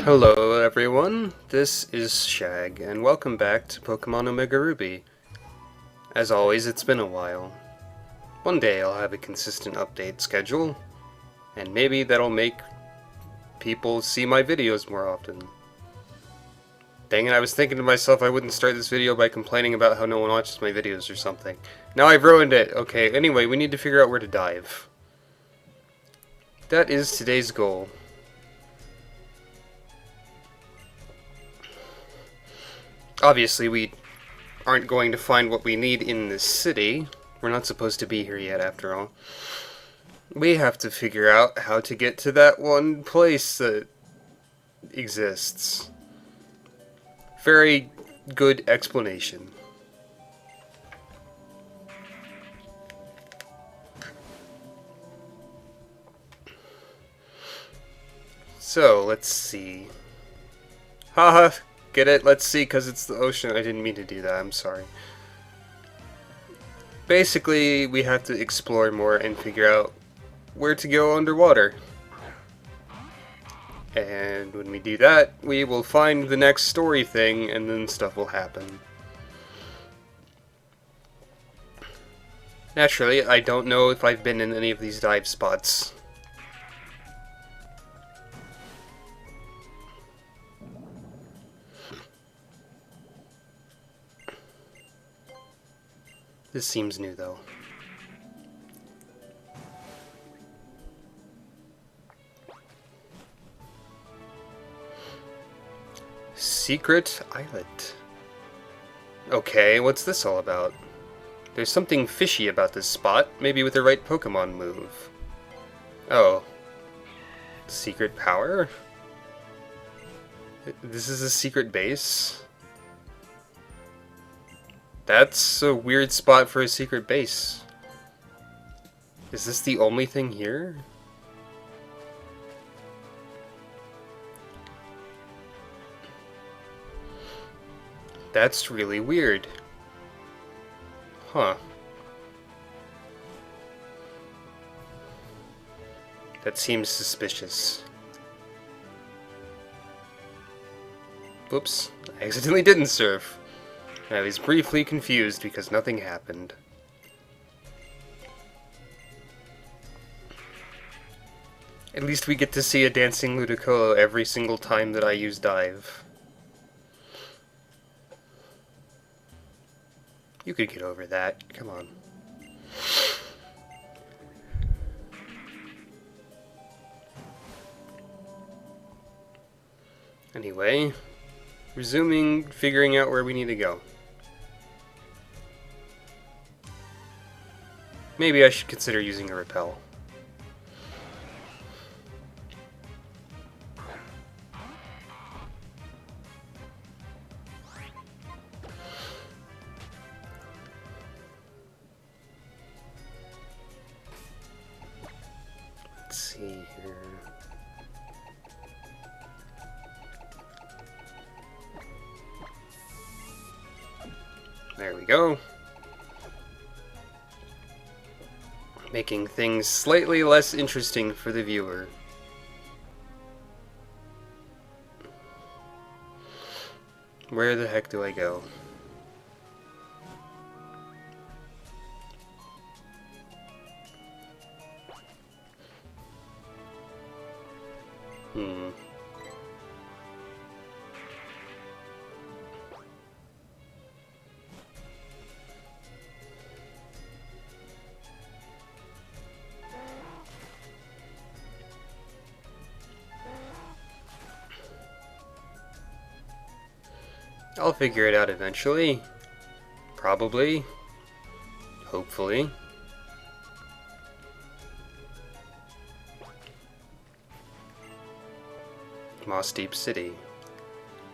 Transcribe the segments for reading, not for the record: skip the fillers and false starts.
Hello everyone, this is Shag, and welcome back to Pokémon Omega Ruby. As always, it's been a while. One day I'll have a consistent update schedule, and maybe that'll make people see my videos more often. Dang it, I was thinking to myself I wouldn't start this video by complaining about how no one watches my videos or something. Now I've ruined it! Okay, anyway, we need to figure out where to dive. That is today's goal. Obviously, we aren't going to find what we need in this city. We're not supposed to be here yet, after all. We have to figure out how to get to that one place that exists. Very good explanation. So, let's see. Haha! Get it? Let's see, because it's the ocean. I didn't mean to do that, I'm sorry. Basically, we have to explore more and figure out where to go underwater. And when we do that, we will find the next story thing, and then stuff will happen. Naturally, I don't know if I've been in any of these dive spots. This seems new, though. Secret Islet. Okay, what's this all about? There's something fishy about this spot, maybe with the right Pokemon move. Oh. Secret power? This is a secret base? That's a weird spot for a secret base. Is this the only thing here? That's really weird. Huh. That seems suspicious. Oops, I accidentally didn't surf. I was briefly confused because nothing happened. At least we get to see a dancing Ludicolo every single time that I use dive. You could get over that. Come on. Anyway, resuming figuring out where we need to go. Maybe I should consider using a repel. Let's see here. There we go. Making things slightly less interesting for the viewer. Where the heck do I go? I'll figure it out eventually. Probably. Hopefully. Moss Deep City.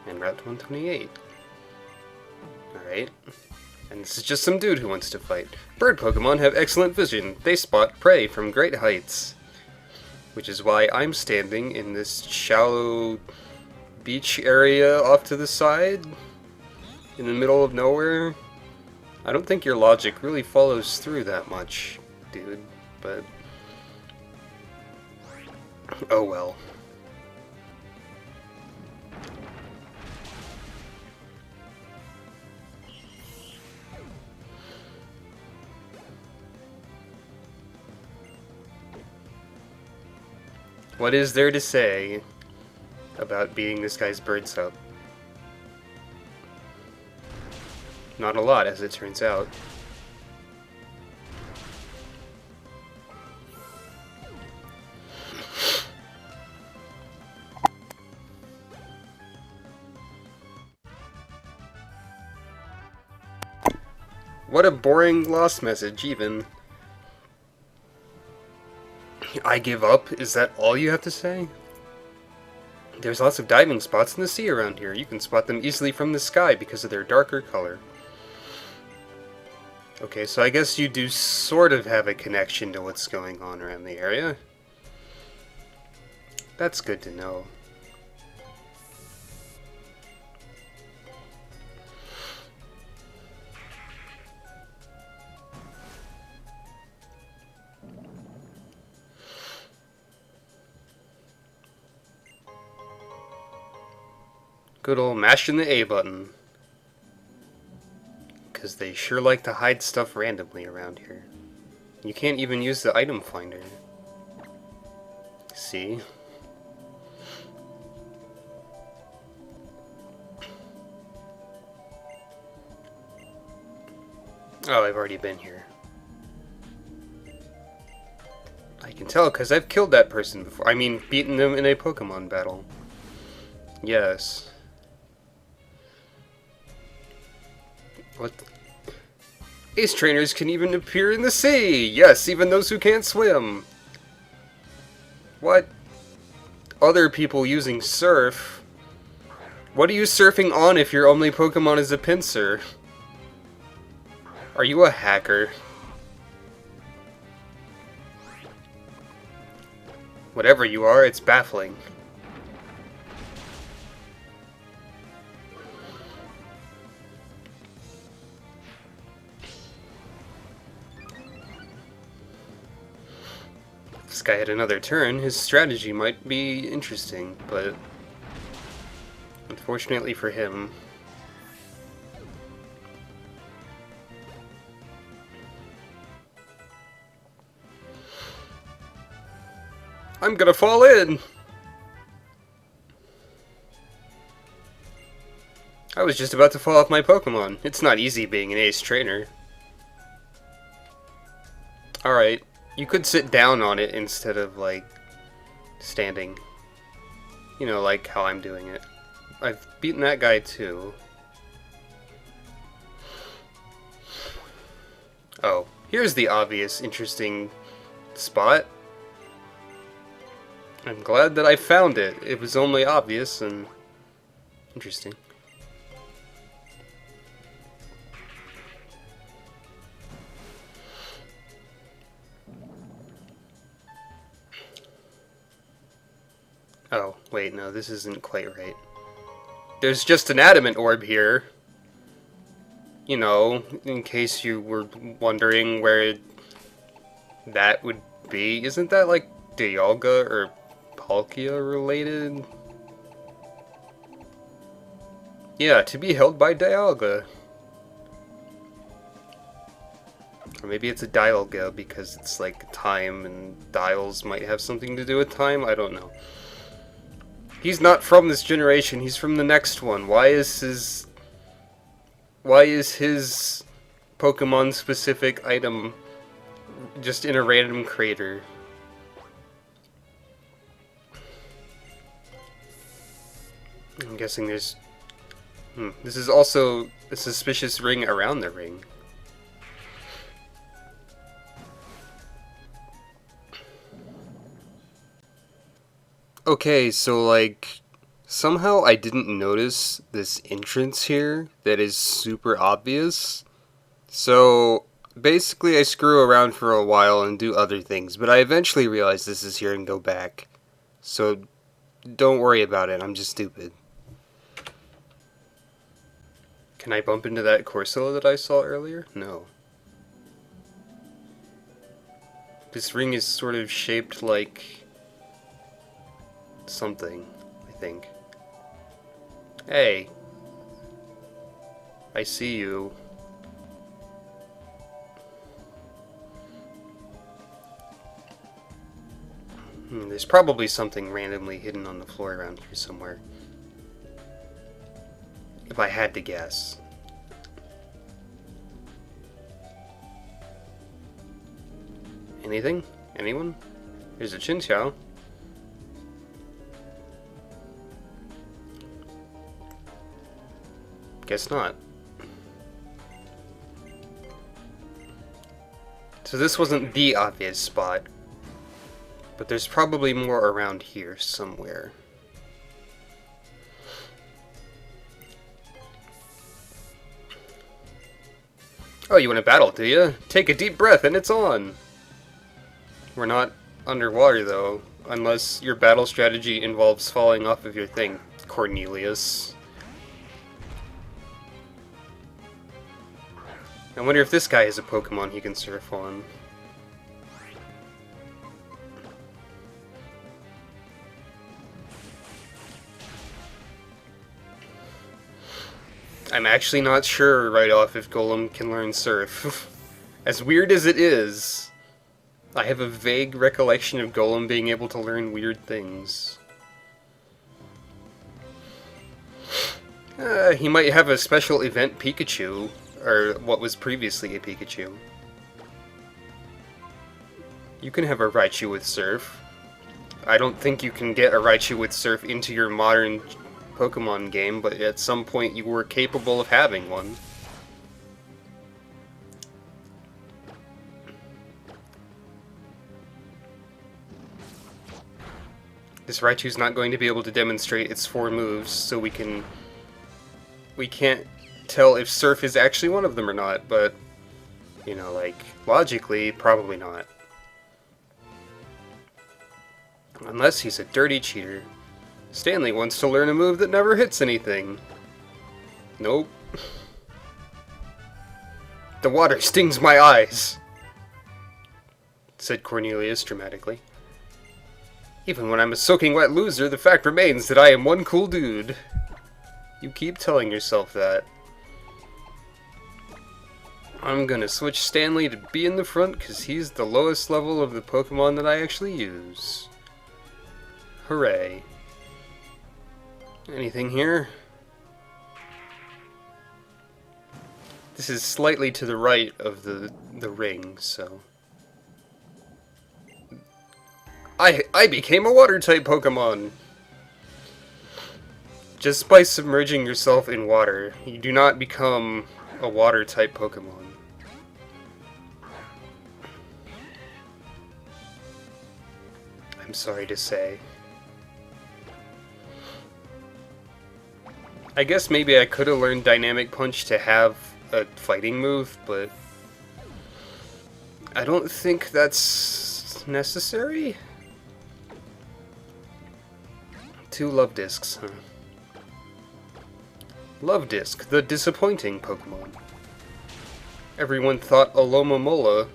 And Route 128. Alright. And this is just some dude who wants to fight. Bird Pokemon have excellent vision. They spot prey from great heights. Which is why I'm standing in this shallow beach area off to the side, in the middle of nowhere. I don't think your logic really follows through that much, dude, but oh well. What is there to say about beating this guy's bird sub? Not a lot, as it turns out. What a boring lost message, even. I give up? Is that all you have to say? There's lots of diving spots in the sea around here. You can spot them easily from the sky because of their darker color. Okay, so I guess you do sort of have a connection to what's going on around the area. That's good to know. Good old mashing the A button. Because they sure like to hide stuff randomly around here. You can't even use the item finder. See? Oh, I've already been here. I can tell because I've killed that person before. I mean, beaten them in a Pokemon battle. Yes. What? Ace trainers can even appear in the sea! Yes, even those who can't swim! What? Other people using surf? What are you surfing on if your only Pokemon is a Pinsir? Are you a hacker? Whatever you are, it's baffling. If this guy had another turn, his strategy might be interesting, but unfortunately for him, I'm gonna fall in! I was just about to fall off my Pokemon. It's not easy being an ace trainer. Alright, you could sit down on it instead of, like, standing. You know, like how I'm doing it. I've beaten that guy too. Oh, here's the obvious, interesting spot. I'm glad that I found it. It was only obvious and interesting. Oh, wait, no, this isn't quite right. There's just an adamant orb here. You know, in case you were wondering where that would be. Isn't that like Dialga or Palkia related? Yeah, to be held by Dialga. Or maybe it's a Dialga because it's like time and dials might have something to do with time. I don't know. He's not from this generation. He's from the next one. Why is his Pokemon specific item just in a random crater? I'm guessing there's... This is also a suspicious ring around the ring. Okay, so like, somehow I didn't notice this entrance here that is super obvious. So basically I screw around for a while and do other things, but I eventually realize this is here and go back. So don't worry about it, I'm just stupid. Can I bump into that Corsola that I saw earlier? No. This ring is sort of shaped like something, I think. Hey. I see you. There's probably something randomly hidden on the floor around here somewhere. If I had to guess. Anything? Anyone? There's a Chinchou. Guess not. So this wasn't the obvious spot, but there's probably more around here somewhere. Oh, you want to battle, do you? Take a deep breath and it's on! We're not underwater, though, unless your battle strategy involves falling off of your thing, Cornelius. I wonder if this guy has a Pokemon he can surf on. I'm actually not sure right off if Golem can learn Surf. As weird as it is, I have a vague recollection of Golem being able to learn weird things. He might have a special event Pikachu, or what was previously a Pikachu. You can have a Raichu with Surf. I don't think you can get a Raichu with Surf into your modern Pokemon game, but at some point you were capable of having one. This Raichu's not going to be able to demonstrate its 4 moves, so we can't tell if Surf is actually one of them or not, but, you know, like, logically, probably not. Unless he's a dirty cheater. Stanley wants to learn a move that never hits anything. Nope. The water stings my eyes, said Cornelius dramatically. Even when I'm a soaking wet loser, the fact remains that I am one cool dude. You keep telling yourself that. I'm gonna switch Stanley to be in the front because he's the lowest level of the Pokemon that I actually use. Hooray. Anything here? This is slightly to the right of the ring, so... I became a water-type Pokemon! Just by submerging yourself in water, you do not become a water-type Pokemon. I'm sorry to say. I guess maybe I could have learned Dynamic Punch to have a fighting move, but I don't think that's necessary. 2 Love Discs, huh? Love Disc, the disappointing Pokemon. Everyone thought Alomomola,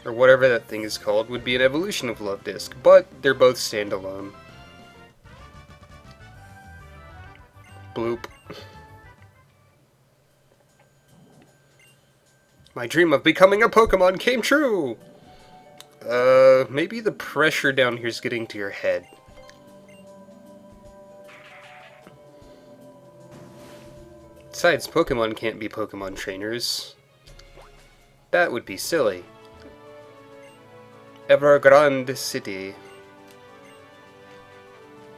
or whatever that thing is called, would be an evolution of Love Disc, but they're both standalone. Bloop. My dream of becoming a Pokemon came true! Maybe the pressure down here is getting to your head. Besides, Pokemon can't be Pokemon trainers. That would be silly. Evergrande City.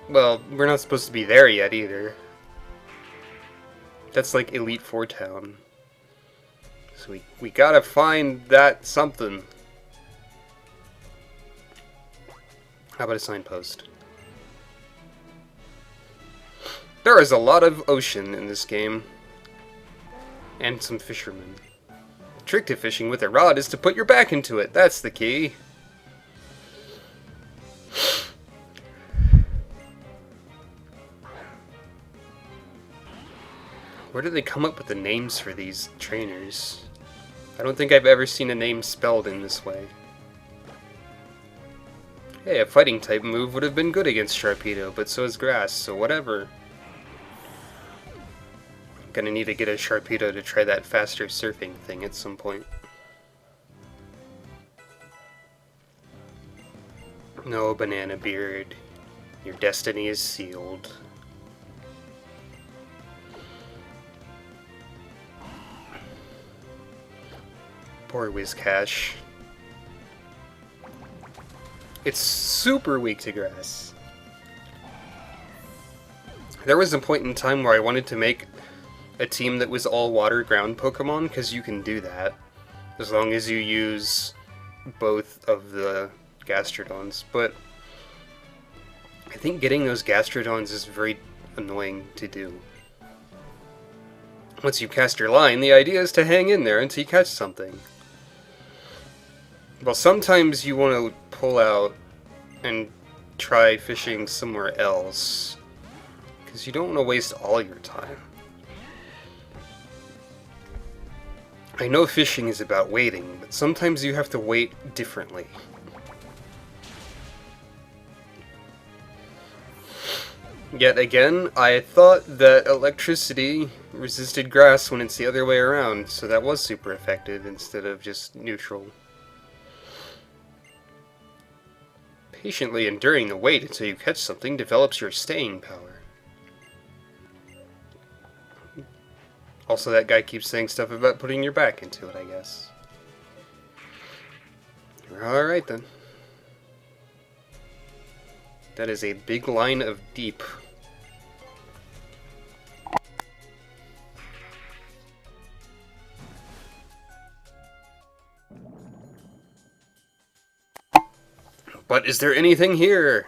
Well, we're not supposed to be there yet either. That's like Elite Four Town. So we gotta find that something. How about a signpost? There is a lot of ocean in this game. And some fishermen. The trick to fishing with a rod is to put your back into it. That's the key. Where do they come up with the names for these trainers? I don't think I've ever seen a name spelled in this way. Hey, a fighting type move would have been good against Sharpedo, but so is Grass, so whatever. I'm gonna need to get a Sharpedo to try that faster surfing thing at some point. No, Banana Beard. Your destiny is sealed. Poor Whiscash. It's super weak to grass. There was a point in time where I wanted to make a team that was all water ground Pokemon, because you can do that. As long as you use both of the Gastrodons. But I think getting those Gastrodons is very annoying to do. Once you cast your line, the idea is to hang in there until you catch something. Well, sometimes you want to pull out and try fishing somewhere else, because you don't want to waste all your time. I know fishing is about waiting, but sometimes you have to wait differently. Yet again, I thought that electricity resisted grass when it's the other way around, so that was super effective instead of just neutral. Patiently enduring the wait until you catch something develops your staying power. Also, that guy keeps saying stuff about putting your back into it, I guess. Alright then. That is a big line of deep. But is there anything here?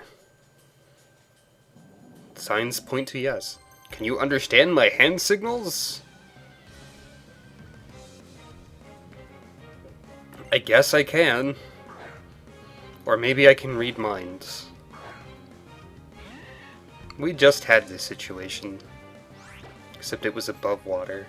Signs point to yes. Can you understand my hand signals? I guess I can. Or maybe I can read minds. We just had this situation. Except it was above water.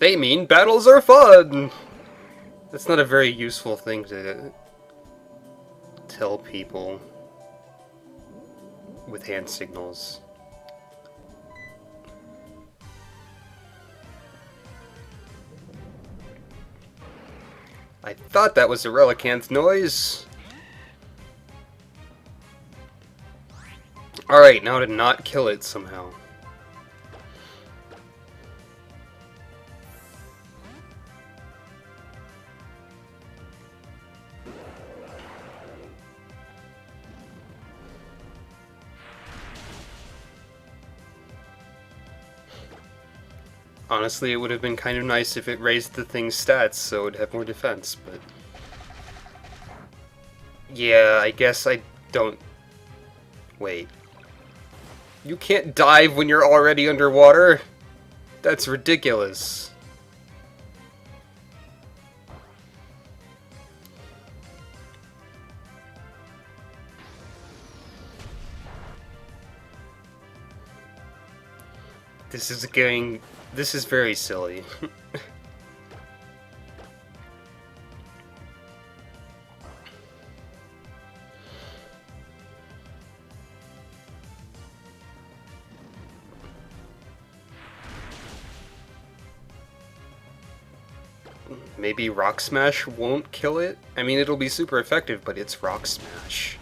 They mean battles are fun! That's not a very useful thing to tell people with hand signals. I thought that was a Relicanth noise! Alright, now to not kill it somehow. Honestly, it would have been kind of nice if it raised the thing's stats so it would have more defense, but... yeah, I guess I don't... wait. You can't dive when you're already underwater? That's ridiculous. This is very silly. Maybe Rock Smash won't kill it? I mean, it'll be super effective, but it's Rock Smash.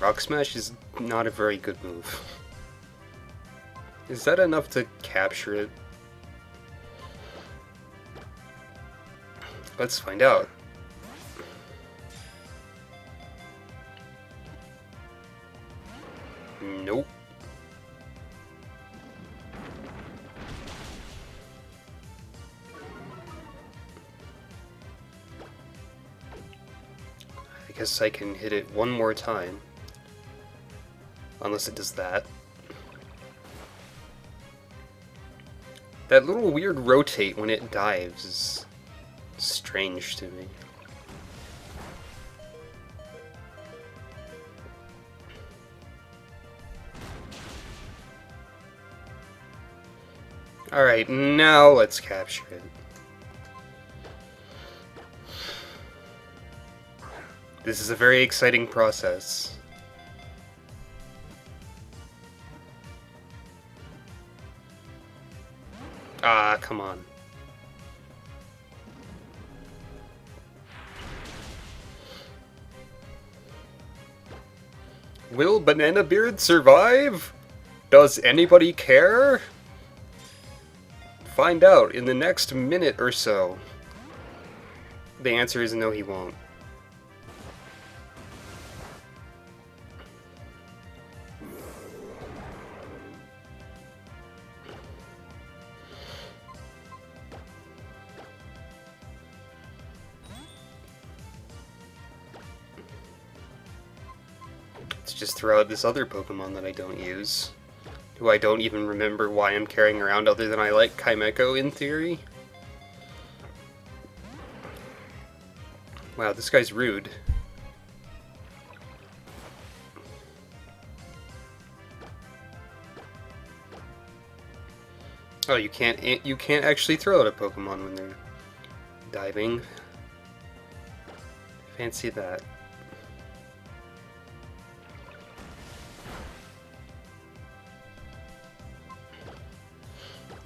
Rock Smash is not a very good move. Is that enough to capture it? Let's find out. Nope. I guess I can hit it one more time. Unless it does that. That little weird rotate when it dives is strange to me. Alright, now let's capture it. This is a very exciting process. Ah, come on. Will Banana Beard survive? Does anybody care? Find out in the next minute or so. The answer is no, he won't. Let's just throw out this other Pokemon that I don't use. Who I don't even remember why I'm carrying around other than I like Kaimeko in theory. Wow, this guy's rude. Oh, you can't actually throw out a Pokemon when they're diving. Fancy that.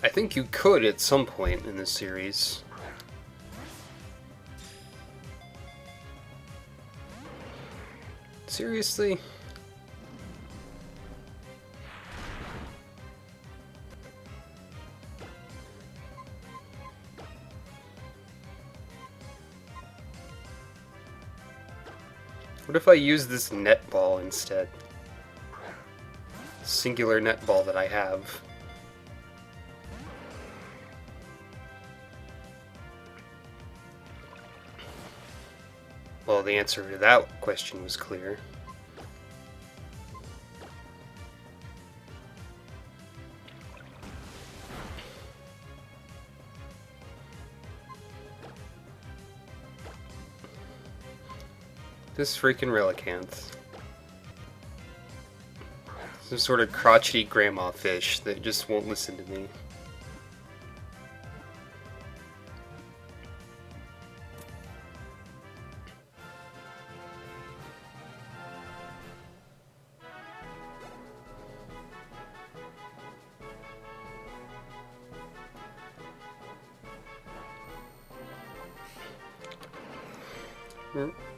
I think you could at some point in this series. Seriously? What if I use this netball instead? Singular netball that I have. Well, the answer to that question was clear. This freaking Relicanth. Some sort of crotchety grandma fish that just won't listen to me.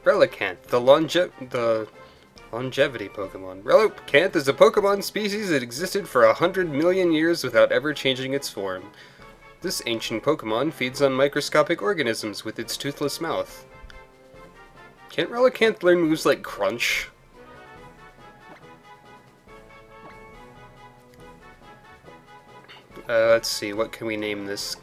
Relicanth, the longevity Pokemon. Relicanth is a Pokemon species that existed for 100 million years without ever changing its form. This ancient Pokemon feeds on microscopic organisms with its toothless mouth. Can't Relicanth learn moves like Crunch? Let's see, what can we name this?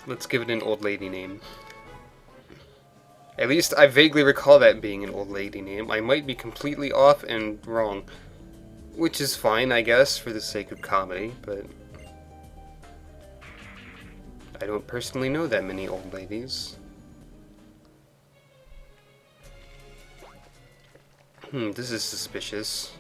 Let's give it an old lady name. At least I vaguely recall that being an old lady name. I might be completely off and wrong. Which is fine, I guess, for the sake of comedy, but I don't personally know that many old ladies. This is suspicious.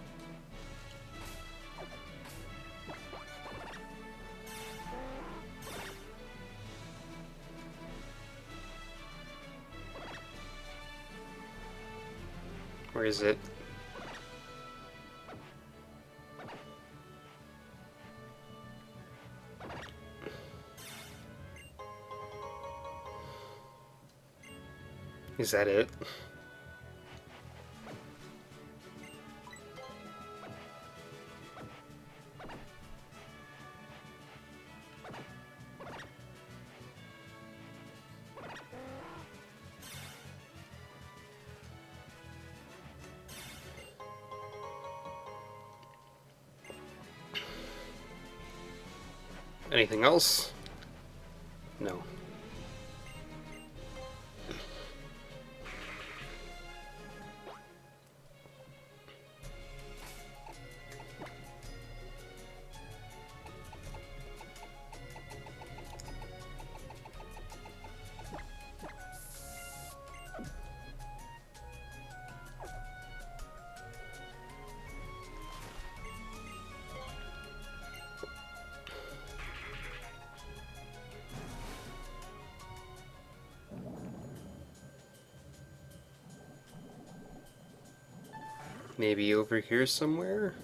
Where is it? Is that it? Anything else? No. Maybe over here somewhere?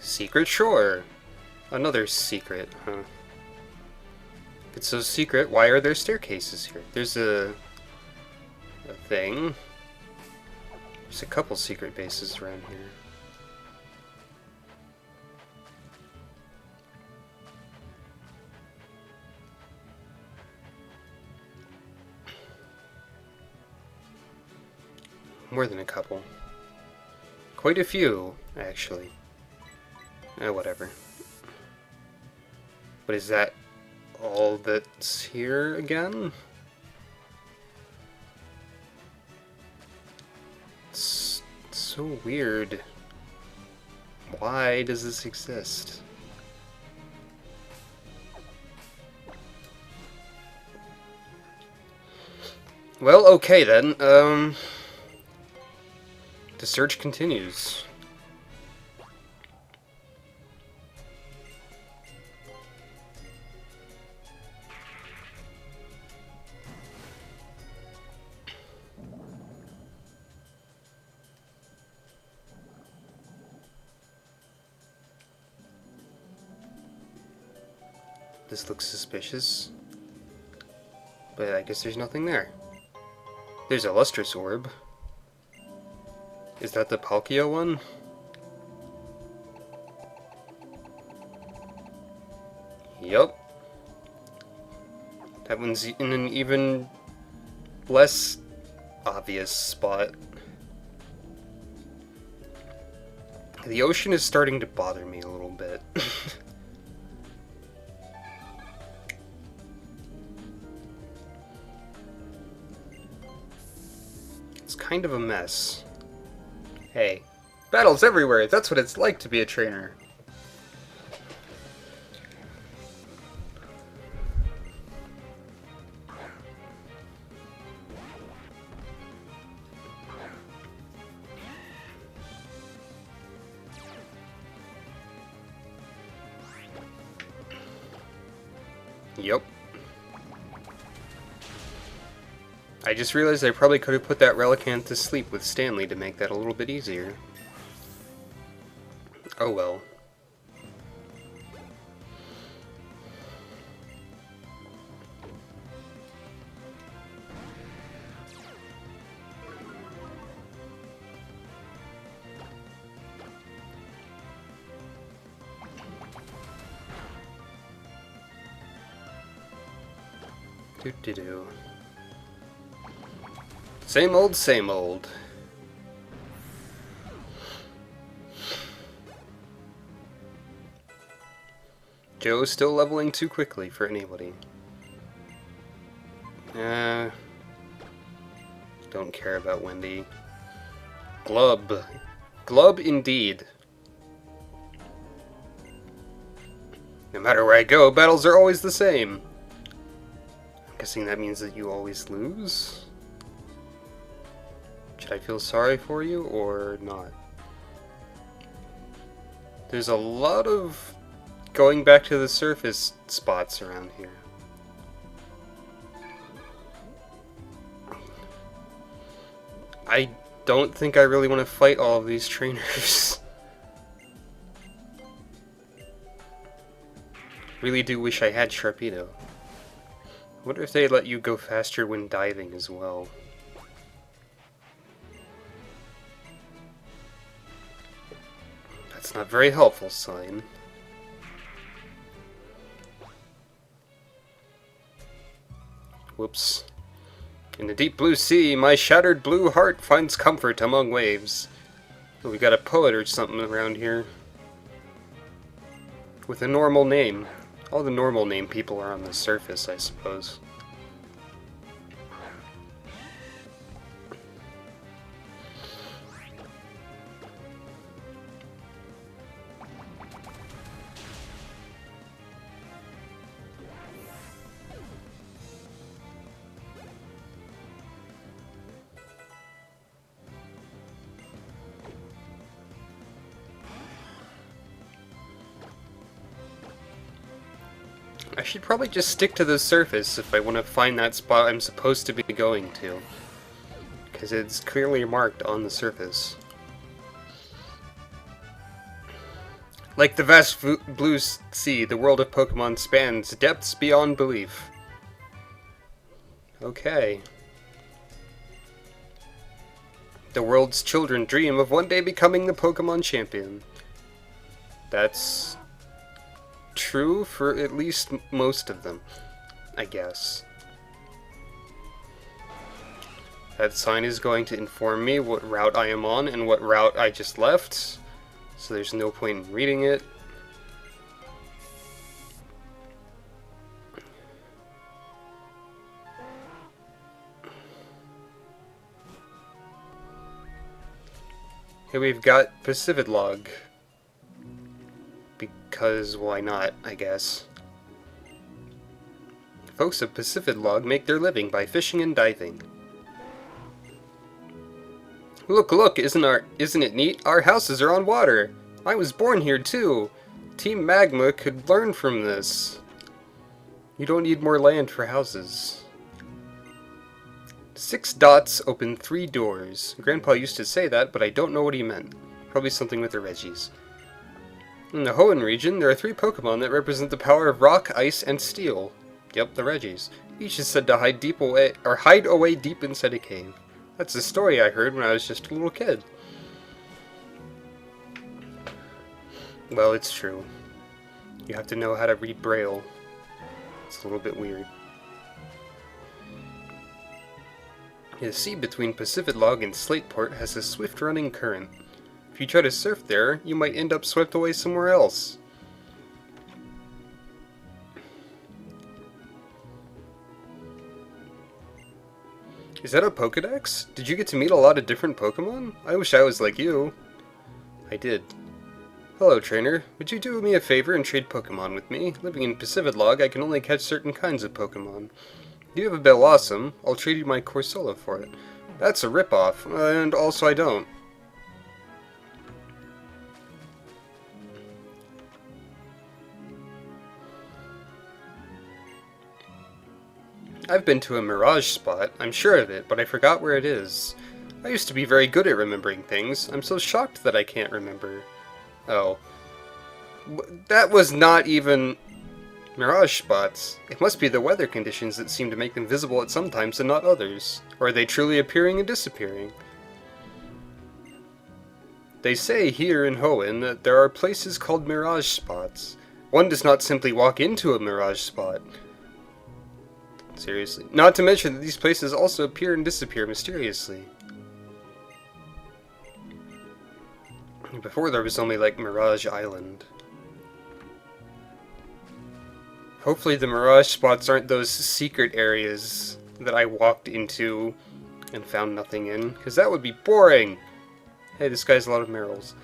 Secret shore! Another secret, huh? If it's so secret, why are there staircases here? There's a thing. There's a couple secret bases around here. More than a couple. Quite a few, actually. Whatever. But is that all that's here again? It's so weird. Why does this exist? Well, okay then. The search continues. This looks suspicious, but I guess there's nothing there. There's a lustrous orb. Is that the Palkia one? Yup. That one's in an even less obvious spot. The ocean is starting to bother me a little bit. Kind of a mess. Hey, battles everywhere. That's what it's like to be a trainer. Yup. I just realized I probably could have put that Relicanth to sleep with Stanley to make that a little bit easier. Oh well. Doo-doo-doo. Same old, same old. Joe's still leveling too quickly for anybody. Don't care about Wendy. Glub. Glub indeed. No matter where I go, battles are always the same. I'm guessing that means that you always lose? Should I feel sorry for you, or not? There's a lot of going back to the surface spots around here. I don't think I really want to fight all of these trainers. Really do wish I had Sharpedo. What if they let you go faster when diving as well? That's not very helpful, sign. Whoops. In the deep blue sea, my shattered blue heart finds comfort among waves. Oh, we got a poet or something around here. With a normal name. All the normal name people are on the surface, I suppose. I should probably just stick to the surface if I want to find that spot I'm supposed to be going to. Because it's clearly marked on the surface. Like the vast blue sea, the world of Pokemon spans depths beyond belief. Okay. The world's children dream of one day becoming the Pokemon champion. That's true for at least most of them, I guess. That sign is going to inform me what route I am on and what route I just left, so there's no point in reading it. Here we've got pacifidlog. Because why not, I guess. Folks of pacifidlog make their living by fishing and diving. Look, look, isn't it neat? Our houses are on water. I was born here too. Team Magma could learn from this. You don't need more land for houses. 6 dots open 3 doors. Grandpa used to say that, but I don't know what he meant. Probably something with the Reggies. In the Hoenn region, there are 3 Pokemon that represent the power of rock, ice, and steel. Yep, the Reggies. Each is said to hide away deep inside a cave. That's a story I heard when I was just a little kid. Well, it's true. You have to know how to read Braille. It's a little bit weird. The sea between pacifidlog and Slateport has a swift-running current. If you try to surf there, you might end up swept away somewhere else. Is that a Pokedex? Did you get to meet a lot of different Pokemon? I wish I was like you. I did. Hello, trainer. Would you do me a favor and trade Pokemon with me? Living in pacifidlog, I can only catch certain kinds of Pokemon. If you have a Bellossom, I'll trade you my Corsola for it. That's a ripoff, and also I don't. I've been to a Mirage spot, I'm sure of it, but I forgot where it is. I used to be very good at remembering things. I'm so shocked that I can't remember. Oh. That was not even Mirage spots. It must be the weather conditions that seem to make them visible at some times and not others. Or are they truly appearing and disappearing? They say here in Hoenn that there are places called Mirage spots. One does not simply walk into a Mirage spot. Seriously. Not to mention that these places also appear and disappear mysteriously. Before there was only like Mirage Island. Hopefully the Mirage spots aren't those secret areas that I walked into and found nothing in, because that would be boring! Hey, this guy's a lot of Merrills.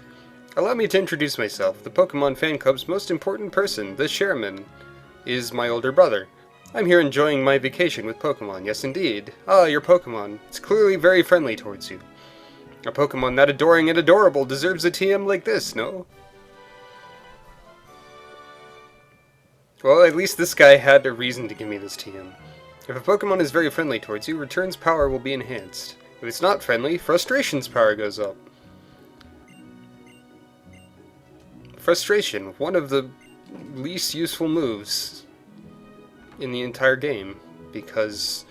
Allow me to introduce myself. The Pokemon Fan Club's most important person, the chairman, is my older brother. I'm here enjoying my vacation with Pokemon, yes indeed. Ah, your Pokemon. It's clearly very friendly towards you. A Pokemon that adoring and adorable deserves a TM like this, no? Well, at least this guy had a reason to give me this TM. If a Pokemon is very friendly towards you, Return's power will be enhanced. If it's not friendly, Frustration's power goes up. Frustration, one of the least useful moves in the entire game, because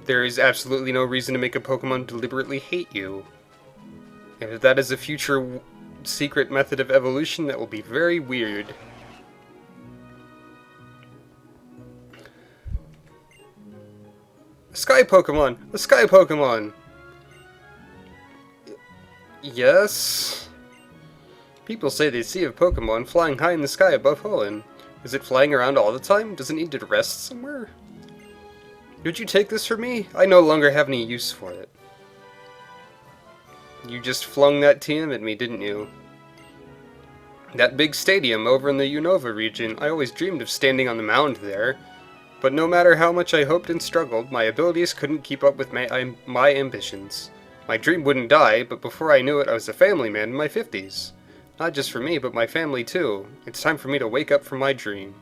there is absolutely no reason to make a Pokemon deliberately hate you. And if that is a future secret method of evolution that will be very weird. A sky Pokemon! A sky Pokemon! Yes? People say they see a Pokemon flying high in the sky above Hoenn. Is it flying around all the time? Does it need to rest somewhere? Did you take this from me? I no longer have any use for it. You just flung that TM at me, didn't you? That big stadium over in the Unova region, I always dreamed of standing on the mound there. But no matter how much I hoped and struggled, my abilities couldn't keep up with my ambitions. My dream wouldn't die, but before I knew it, I was a family man in my 50s. Not just for me, but my family too. It's time for me to wake up from my dream.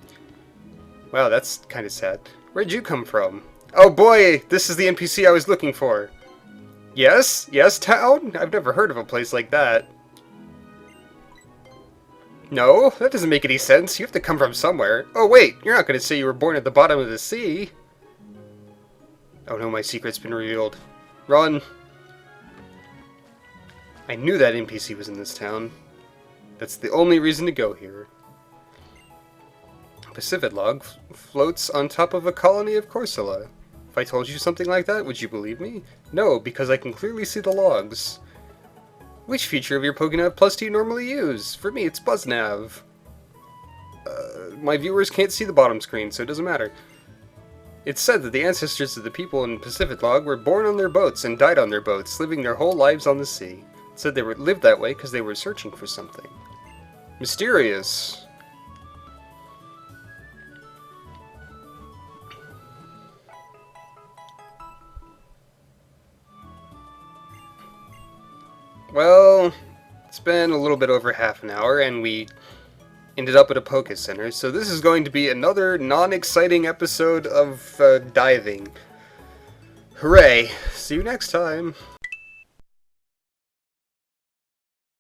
Wow, that's kinda sad. Where'd you come from? Oh boy, this is the NPC I was looking for. Yes? Yes, town? I've never heard of a place like that. No, that doesn't make any sense. You have to come from somewhere. Oh wait, you're not going to say you were born at the bottom of the sea. Oh no, my secret's been revealed. Run. I knew that NPC was in this town. That's the only reason to go here. Pacifidlog floats on top of a colony of Corsola. If I told you something like that, would you believe me? No, because I can clearly see the logs. Which feature of your Pokénav Plus do you normally use? For me, it's BuzzNav. My viewers can't see the bottom screen, so it doesn't matter. It's said that the ancestors of the people in Pacifidlog were born on their boats and died on their boats, living their whole lives on the sea. It said they lived that way because they were searching for something. Mysterious. Well, it's been a little bit over half an hour, and we ended up at a Poké Center, so this is going to be another non-exciting episode of diving. Hooray! See you next time!